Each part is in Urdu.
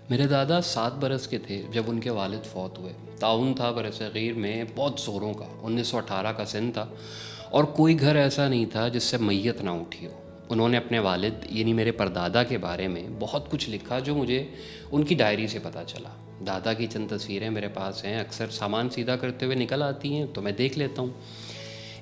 میرے دادا 7 برس کے تھے جب ان کے والد فوت ہوئے۔ تعاون تھا برِ صغیر میں بہت زوروں کا، 1918 کا سن تھا، اور کوئی گھر ایسا نہیں تھا جس سے میت نہ اٹھی ہو۔ انہوں نے اپنے والد یعنی میرے پردادا کے بارے میں بہت کچھ لکھا جو مجھے ان کی ڈائری سے پتہ چلا۔ دادا کی چند تصویریں میرے پاس ہیں، اکثر سامان سیدھا کرتے ہوئے نکل آتی ہیں تو میں دیکھ لیتا ہوں۔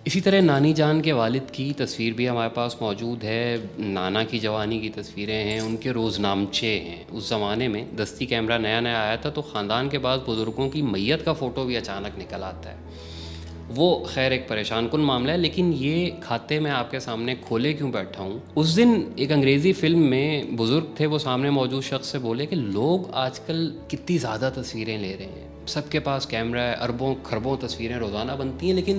اسی طرح نانی جان کے والد کی تصویر بھی ہمارے پاس موجود ہے، نانا کی جوانی کی تصویریں ہیں، ان کے روزنامچے ہیں۔ اس زمانے میں دستی کیمرہ نیا نیا آیا تھا تو خاندان کے بعض بزرگوں کی میت کا فوٹو بھی اچانک نکل آتا ہے۔ وہ خیر ایک پریشان کن معاملہ ہے، لیکن یہ کھاتے میں آپ کے سامنے کھولے کیوں بیٹھا ہوں۔ اس دن ایک انگریزی فلم میں بزرگ تھے، وہ سامنے موجود شخص سے بولے کہ لوگ آج کل کتنی زیادہ تصویریں لے رہے ہیں، سب کے پاس کیمرہ ہے، اربوں کھربوں تصویریں روزانہ بنتی ہیں، لیکن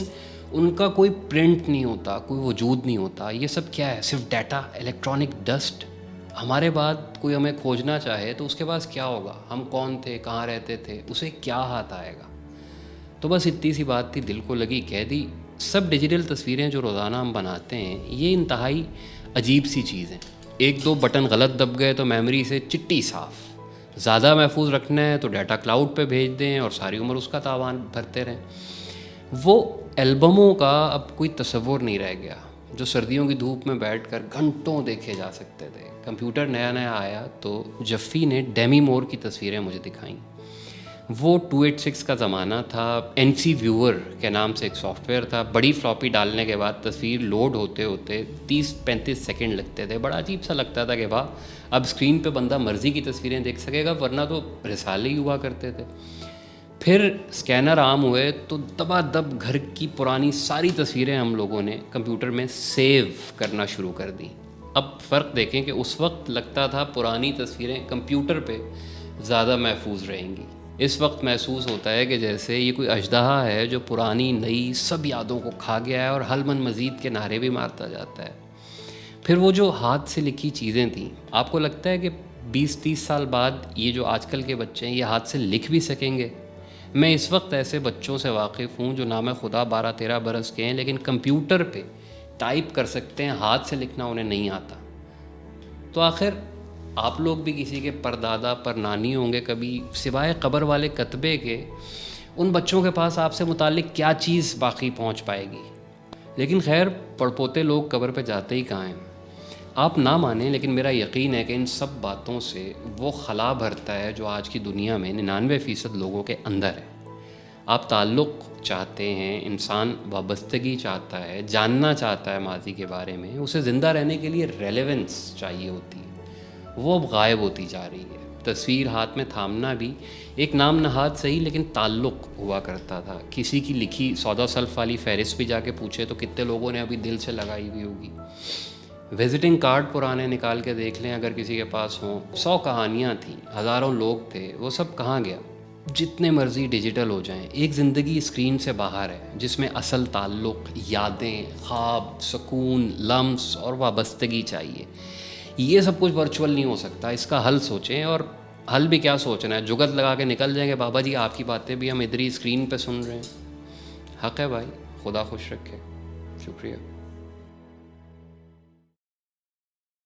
ان کا کوئی پرنٹ نہیں ہوتا، کوئی وجود نہیں ہوتا۔ یہ سب کیا ہے؟ صرف ڈیٹا، الیکٹرانک ڈسٹ۔ ہمارے بعد کوئی ہمیں کھوجنا چاہے تو اس کے پاس کیا ہوگا؟ ہم کون تھے، کہاں رہتے تھے، اسے کیا ہاتھ آئے گا؟ تو بس اتنی سی بات تھی، دل کو لگی، کہہ دی۔ سب ڈیجیٹل تصویریں جو روزانہ ہم بناتے ہیں یہ انتہائی عجیب سی چیز ہیں۔ ایک دو بٹن غلط دب گئے تو میموری سے چٹی صاف۔ زیادہ محفوظ رکھنا ہے تو ڈیٹا کلاؤڈ پہ بھیج دیں اور ساری عمر اس کا تاوان بھرتے رہیں۔ وہ البموں کا اب کوئی تصور نہیں رہ گیا جو سردیوں کی دھوپ میں بیٹھ کر گھنٹوں دیکھے جا سکتے تھے۔ کمپیوٹر نیا نیا آیا تو جفی نے ڈیمی مور کی تصویریں مجھے دکھائیں۔ وہ 286 کا زمانہ تھا، این سی ویور کے نام سے ایک سافٹ ویئر تھا۔ بڑی فلاپی ڈالنے کے بعد تصویر لوڈ ہوتے ہوتے 30-35 سیکنڈ لگتے تھے۔ بڑا عجیب سا لگتا تھا کہ واہ، اب اسکرین پہ بندہ مرضی کی تصویریں دیکھ سکے گا، ورنہ تو رسالے ہی ہوا کرتے تھے۔ پھر اسکینر عام ہوئے تو دبا دب گھر کی پرانی ساری تصویریں ہم لوگوں نے کمپیوٹر میں سیو کرنا شروع کر دیں۔ اب فرق دیکھیں کہ اس وقت لگتا تھا پرانی تصویریں کمپیوٹر پہ زیادہ محفوظ رہیں گی، اس وقت محسوس ہوتا ہے کہ جیسے یہ کوئی اژدہا ہے جو پرانی نئی سب یادوں کو کھا گیا ہے اور حل من مزید کے نعرے بھی مارتا جاتا ہے۔ پھر وہ جو ہاتھ سے لکھی چیزیں تھیں، آپ کو لگتا ہے کہ 20-30 سال بعد یہ جو آج کل کے بچے ہیں یہ ہاتھ سے لکھ بھی سکیں گے؟ میں اس وقت ایسے بچوں سے واقف ہوں جو نام خدا 12-13 برس کے ہیں لیکن کمپیوٹر پہ ٹائپ کر سکتے ہیں، ہاتھ سے لکھنا انہیں نہیں آتا۔ تو آخر آپ لوگ بھی کسی کے پردادا پر نانی ہوں گے کبھی، سوائے قبر والے کتبے کے ان بچوں کے پاس آپ سے متعلق کیا چیز باقی پہنچ پائے گی؟ لیکن خیر، پڑپوتے لوگ قبر پہ جاتے ہی کہاں ہیں۔ آپ نہ مانیں لیکن میرا یقین ہے کہ ان سب باتوں سے وہ خلا بھرتا ہے جو آج کی دنیا میں 99% لوگوں کے اندر ہے۔ آپ تعلق چاہتے ہیں، انسان وابستگی چاہتا ہے، جاننا چاہتا ہے ماضی کے بارے میں، اسے زندہ رہنے کے لیے ریلیونس چاہیے ہوتی ہے، وہ اب غائب ہوتی جا رہی ہے۔ تصویر ہاتھ میں تھامنا بھی ایک نام نہاد صحیح لیکن تعلق ہوا کرتا تھا۔ کسی کی لکھی 14 سلف والی فہرست بھی جا کے پوچھے تو کتنے لوگوں نے ابھی دل سے لگائی ہوئی ہوگی۔ وزٹنگ کارڈ پرانے نکال کے دیکھ لیں اگر کسی کے پاس ہوں، 100 کہانیاں تھیں، ہزاروں لوگ تھے، وہ سب کہاں گیا؟ جتنے مرضی ڈیجیٹل ہو جائیں، ایک زندگی اسکرین سے باہر ہے جس میں اصل تعلق، یادیں، خواب، سکون، لمس اور وابستگی چاہیے۔ یہ سب کچھ ورچوئل نہیں ہو سکتا، اس کا حل سوچیں۔ اور حل بھی کیا سوچنا ہے، جگت لگا کے نکل جائیں گے بابا جی آپ کی باتیں بھی ہم ادھر ہی اسکرین پہ سن رہے ہیں۔ حق ہے بھائی، خدا خوش رکھے، شکریہ۔